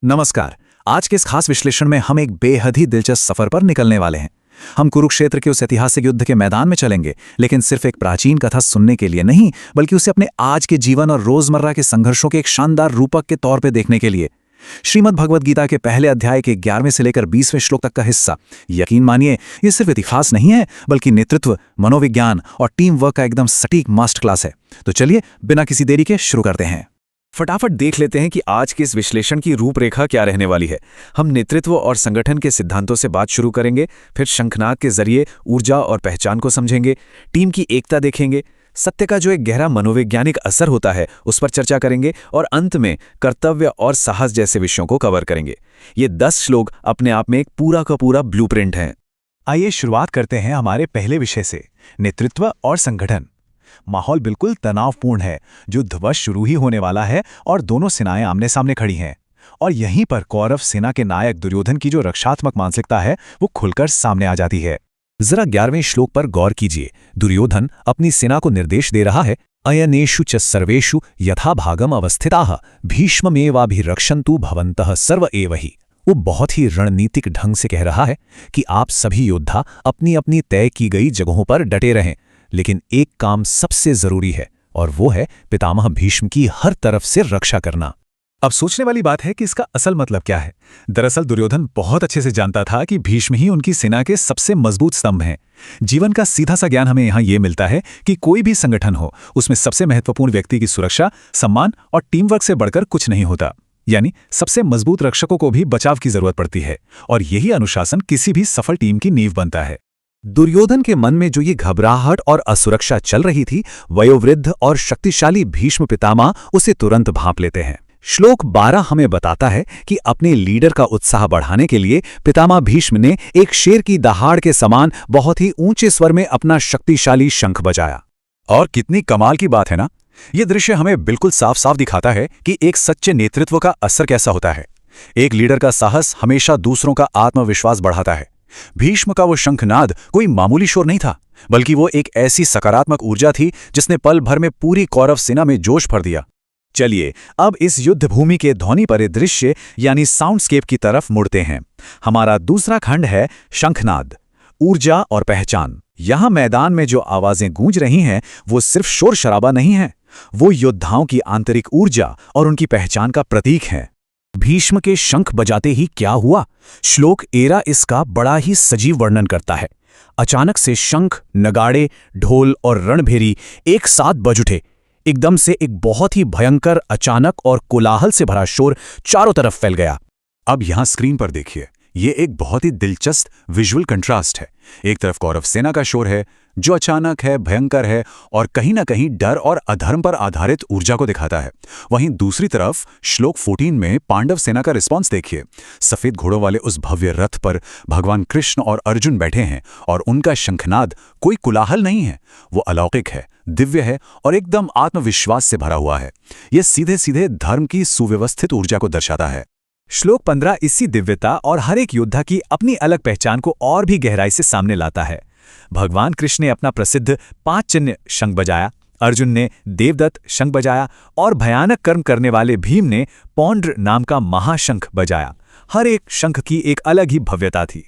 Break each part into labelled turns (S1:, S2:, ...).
S1: नमस्कार। आज के इस खास विश्लेषण में हम एक बेहद ही दिलचस्प सफर पर निकलने वाले हैं। हम कुरुक्षेत्र के उस ऐतिहासिक युद्ध के मैदान में चलेंगे, लेकिन सिर्फ एक प्राचीन कथा सुनने के लिए नहीं, बल्कि उसे अपने आज के जीवन और रोजमर्रा के संघर्षों के एक शानदार रूपक के तौर पर देखने के लिए। श्रीमद् भगवद गीता के पहले अध्याय के 11वें से लेकर 20वें श्लोक तक का हिस्सा, यकीन मानिए, ये सिर्फ इतिहास नहीं है, बल्कि नेतृत्व, मनोविज्ञान और टीम वर्क का एकदम सटीक मास्टर क्लास है। तो चलिए बिना किसी देरी के शुरू करते हैं। फटाफट देख लेते हैं कि आज के इस विश्लेषण की रूपरेखा क्या रहने वाली है। हम नेतृत्व और संगठन के सिद्धांतों से बात शुरू करेंगे, फिर शंखनाद के जरिए ऊर्जा और पहचान को समझेंगे, टीम की एकता देखेंगे, सत्य का जो एक गहरा मनोवैज्ञानिक असर होता है उस पर चर्चा करेंगे, और अंत में कर्तव्य और साहस जैसे विषयों को कवर करेंगे। ये 10 श्लोक अपने आप में एक पूरा का पूरा ब्लूप्रिंट हैं।
S2: आइए शुरुआत करते हैं हमारे पहले विषय से, नेतृत्व और संगठन। माहौल बिल्कुल तनावपूर्ण है, युद्ध शुरू ही होने वाला है और दोनों सेनाएं आमने सामने खड़ी हैं। और यहीं पर कौरव सेना के नायक दुर्योधन की जो रक्षात्मक मानसिकता है वो खुलकर सामने आ जाती है।
S3: जरा 11वें श्लोक पर गौर कीजिए। दुर्योधन अपनी सेना को निर्देश दे रहा है, अयनेषु च सर्वेषु यथा भागम अवस्थिताः भीष्ममेवाभिरक्षन्तु भवन्तः सर्व एव हि। वो बहुत ही रणनीतिक ढंग से कह रहा है कि आप सभी योद्धा अपनी अपनी तय की गई जगहों पर डटे रहें, लेकिन एक काम सबसे जरूरी है, और वो है पितामह भीष्म की हर तरफ से रक्षा करना।
S2: अब सोचने वाली बात है कि इसका असल मतलब क्या है। दरअसल दुर्योधन बहुत अच्छे से जानता था कि भीष्म ही उनकी सेना के सबसे मजबूत स्तंभ हैं। जीवन का सीधा सा ज्ञान हमें यहाँ ये मिलता है कि कोई भी संगठन हो, उसमें सबसे महत्वपूर्ण व्यक्ति की सुरक्षा, सम्मान और टीम वर्क से बढ़कर कुछ नहीं होता। यानी सबसे मजबूत रक्षकों को भी बचाव की जरूरत पड़ती है, और यही अनुशासन किसी भी सफल टीम की नींव बनता है।
S3: दुर्योधन के मन में जो ये घबराहट और असुरक्षा चल रही थी, वयोवृद्ध और शक्तिशाली भीष्म पितामह उसे तुरंत भांप लेते हैं। श्लोक 12 हमें बताता है कि अपने लीडर का उत्साह बढ़ाने के लिए पितामह भीष्म ने एक शेर की दहाड़ के समान बहुत ही ऊंचे स्वर में अपना शक्तिशाली शंख बजाया।
S2: और कितनी कमाल की बात है ना। ये दृश्य हमें बिल्कुल साफ साफ दिखाता है कि एक सच्चे नेतृत्व का असर कैसा होता है। एक लीडर का साहस हमेशा दूसरों का आत्मविश्वास बढ़ाता है। भीष्म का वो शंखनाद कोई मामूली शोर नहीं था, बल्कि वो एक ऐसी सकारात्मक ऊर्जा थी जिसने पल भर में पूरी कौरव सेना में जोश भर दिया। चलिए अब इस युद्ध भूमि के ध्वनि परिदृश्य यानी साउंडस्केप की तरफ मुड़ते हैं। हमारा दूसरा खंड है शंखनाद, ऊर्जा और पहचान। यहां मैदान में जो आवाजें गूंज रही हैं वो सिर्फ शोर शराबा नहीं है, वो योद्धाओं की आंतरिक ऊर्जा और उनकी पहचान का प्रतीक है।
S3: भीष्म के शंख बजाते ही क्या हुआ? श्लोक 13 इसका बड़ा ही सजीव वर्णन करता है। अचानक से शंख, नगाड़े, ढोल और रणभेरी एक साथ बज उठे। एकदम से एक बहुत ही भयंकर, अचानक और कोलाहल से भरा शोर चारों तरफ फैल गया।
S2: अब यहां स्क्रीन पर देखिए, ये एक बहुत ही दिलचस्प विजुअल कंट्रास्ट है। एक तरफ कौरव सेना का शोर है जो अचानक है, भयंकर है और कहीं ना कहीं डर और अधर्म पर आधारित ऊर्जा को दिखाता है। वहीं दूसरी तरफ श्लोक 14 में पांडव सेना का रिस्पॉन्स देखिए। सफेद घोड़ों वाले उस भव्य रथ पर भगवान कृष्ण और अर्जुन बैठे हैं, और उनका शंखनाद कोई कोलाहल नहीं है, वो अलौकिक है, दिव्य है और एकदम आत्मविश्वास से भरा हुआ है। ये सीधे सीधे धर्म की सुव्यवस्थित ऊर्जा को दर्शाता है।
S1: श्लोक 15 इसी दिव्यता और हर एक योद्धा की अपनी अलग पहचान को और भी गहराई से सामने लाता है। भगवान कृष्ण ने अपना प्रसिद्ध 5 चिन्ह शंख बजाया, अर्जुन ने देवदत्त शंख बजाया और भयानक कर्म करने वाले भीम ने पौंड्र नाम का महाशंख बजाया। हर एक शंख की एक अलग ही भव्यता थी।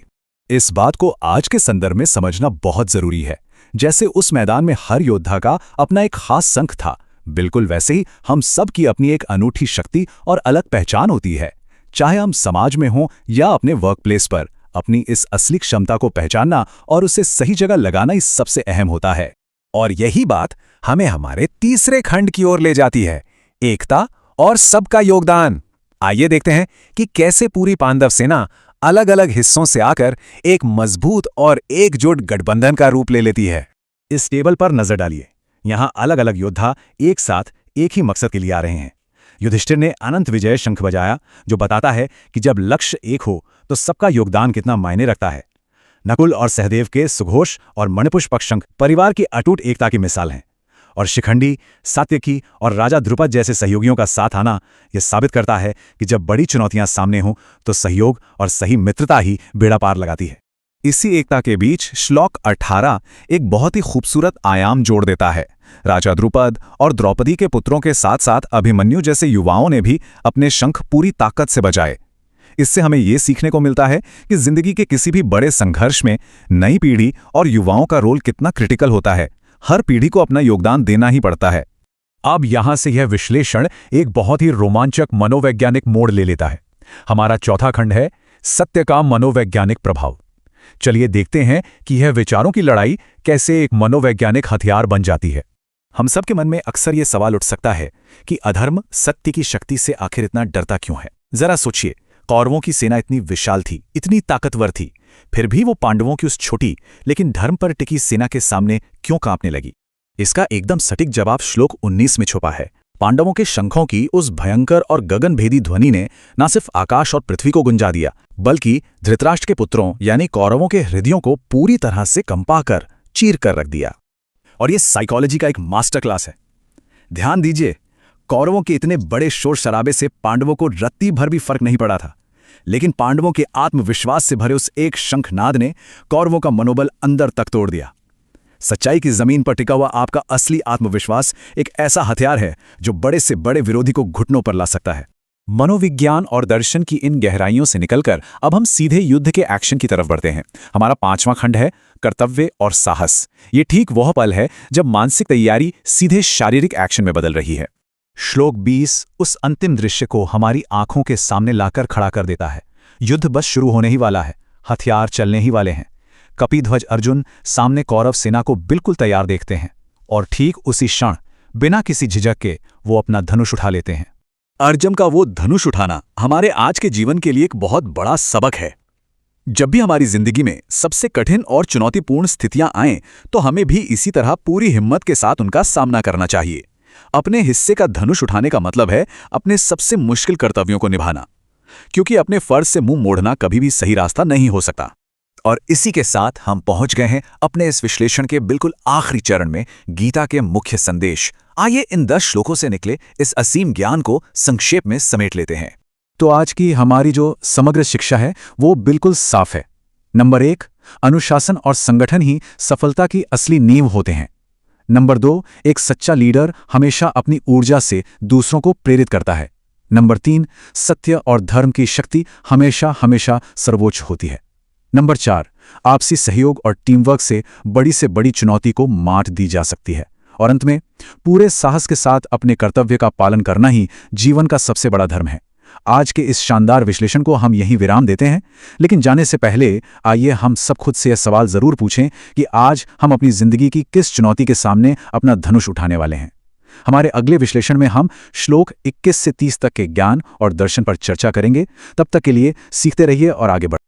S2: इस बात को आज के संदर्भ में समझना बहुत जरूरी है। जैसे उस मैदान में हर योद्धा का अपना एक खास शंख था, बिल्कुल वैसे ही हम सब की अपनी एक अनूठी शक्ति और अलग पहचान होती है। चाहे हम समाज में हों या अपने वर्क प्लेस पर, अपनी इस असली क्षमता को पहचानना और उसे सही जगह लगाना ही सबसे अहम होता है।
S1: और यही बात हमें हमारे तीसरे खंड की ओर ले जाती है, एकता और सबका योगदान। आइए देखते हैं कि कैसे पूरी पांडव सेना अलग अलग हिस्सों से आकर एक मजबूत और एकजुट गठबंधन का रूप ले लेती है।
S2: इस टेबल पर नजर डालिए। यहाँ अलग अलग योद्धा एक साथ एक ही मकसद के लिए आ रहे हैं। युधिष्ठिर ने अनंत विजय शंख बजाया, जो बताता है कि जब लक्ष्य एक हो तो सबका योगदान कितना मायने रखता है। नकुल और सहदेव के सुघोष और मणिपुष्पक शंख परिवार की अटूट एकता की मिसाल हैं। और शिखंडी, सात्यकी और राजा ध्रुपद जैसे सहयोगियों का साथ आना यह साबित करता है कि जब बड़ी चुनौतियां सामने हों तो सहयोग और सही मित्रता ही बेड़ा पार लगाती है।
S1: इसी एकता के बीच श्लोक 18 एक बहुत ही खूबसूरत आयाम जोड़ देता है। राजा द्रुपद और द्रौपदी के पुत्रों के साथ साथ अभिमन्यु जैसे युवाओं ने भी अपने शंख पूरी ताकत से बजाए।
S2: इससे हमें ये सीखने को मिलता है कि जिंदगी के किसी भी बड़े संघर्ष में नई पीढ़ी और युवाओं का रोल कितना क्रिटिकल होता है। हर पीढ़ी को अपना योगदान देना ही पड़ता है। अब यहां से यह विश्लेषण एक बहुत ही रोमांचक मनोवैज्ञानिक मोड़ ले लेता है। हमारा चौथा खंड है सत्य का मनोवैज्ञानिक प्रभाव। चलिए देखते हैं कि यह विचारों की लड़ाई कैसे एक मनोवैज्ञानिक हथियार बन जाती है। हम सबके मन में अक्सर यह सवाल उठ सकता है कि अधर्म सत्य की शक्ति से आखिर इतना डरता क्यों है। जरा सोचिए, कौरवों की सेना इतनी विशाल थी, इतनी ताकतवर थी, फिर भी वो पांडवों की उस छोटी लेकिन धर्म पर टिकी सेना के सामने क्यों कांपने लगी? इसका एकदम सटीक जवाब श्लोक 19 में छुपा है। पांडवों के शंखों की उस भयंकर और गगनभेदी ध्वनि ने न सिर्फ आकाश और पृथ्वी को गुंजा दिया, बल्कि धृतराष्ट्र के पुत्रों यानी कौरवों के हृदयों को पूरी तरह से कंपाकर चीर कर रख दिया। और ये साइकोलॉजी का एक मास्टर क्लास है। ध्यान दीजिए, कौरवों के इतने बड़े शोर शराबे से पांडवों को रत्ती भर भी फर्क नहीं पड़ा था, लेकिन पांडवों के आत्मविश्वास से भरे उस एक शंखनाद ने कौरवों का मनोबल अंदर तक तोड़ दिया। सच्चाई की जमीन पर टिका हुआ आपका असली आत्मविश्वास एक ऐसा हथियार है जो बड़े से बड़े विरोधी को घुटनों पर ला सकता है। मनोविज्ञान और दर्शन की इन गहराइयों से निकलकर अब हम सीधे युद्ध के एक्शन की तरफ बढ़ते हैं। हमारा 5वां खंड है कर्तव्य और साहस। ये ठीक वह पल है जब मानसिक तैयारी सीधे शारीरिक एक्शन में बदल रही है। श्लोक 20 उस अंतिम दृश्य को हमारी आंखों के सामने लाकर खड़ा कर देता है। युद्ध बस शुरू होने ही वाला है, हथियार चलने ही वाले हैं। कपिध्वज अर्जुन सामने कौरव सेना को बिल्कुल तैयार देखते हैं और ठीक उसी क्षण बिना किसी झिझक के वो अपना धनुष उठा लेते हैं। अर्जुन का वो धनुष उठाना हमारे आज के जीवन के लिए एक बहुत बड़ा सबक है। जब भी हमारी जिंदगी में सबसे कठिन और चुनौतीपूर्ण स्थितियां आएं, तो हमें भी इसी तरह पूरी हिम्मत के साथ उनका सामना करना चाहिए। अपने हिस्से का धनुष उठाने का मतलब है अपने सबसे मुश्किल कर्तव्यों को निभाना, क्योंकि अपने फर्ज से मुंह मोड़ना कभी भी सही रास्ता नहीं हो सकता। और इसी के साथ हम पहुंच गए हैं अपने इस विश्लेषण के बिल्कुल आखिरी चरण में, गीता के मुख्य संदेश। आइए इन 10 श्लोकों से निकले इस असीम ज्ञान को संक्षेप में समेट लेते हैं। तो आज की हमारी जो समग्र शिक्षा है वो बिल्कुल साफ है। नंबर 1, अनुशासन और संगठन ही सफलता की असली नींव होते हैं। नंबर 2, एक सच्चा लीडर हमेशा अपनी ऊर्जा से दूसरों को प्रेरित करता है। नंबर 3, सत्य और धर्म की शक्ति हमेशा हमेशा सर्वोच्च होती है। नंबर 4, आपसी सहयोग और टीमवर्क से बड़ी चुनौती को मात दी जा सकती है। और अंत में, पूरे साहस के साथ अपने कर्तव्य का पालन करना ही जीवन का सबसे बड़ा धर्म है। आज के इस शानदार विश्लेषण को हम यहीं विराम देते हैं, लेकिन जाने से पहले आइए हम सब खुद से यह सवाल जरूर पूछें कि आज हम अपनी जिंदगी की किस चुनौती के सामने अपना धनुष उठाने वाले हैं। हमारे अगले विश्लेषण में हम श्लोक 21 से 30 तक के ज्ञान और दर्शन पर चर्चा करेंगे। तब तक के लिए सीखते रहिए और आगे बढ़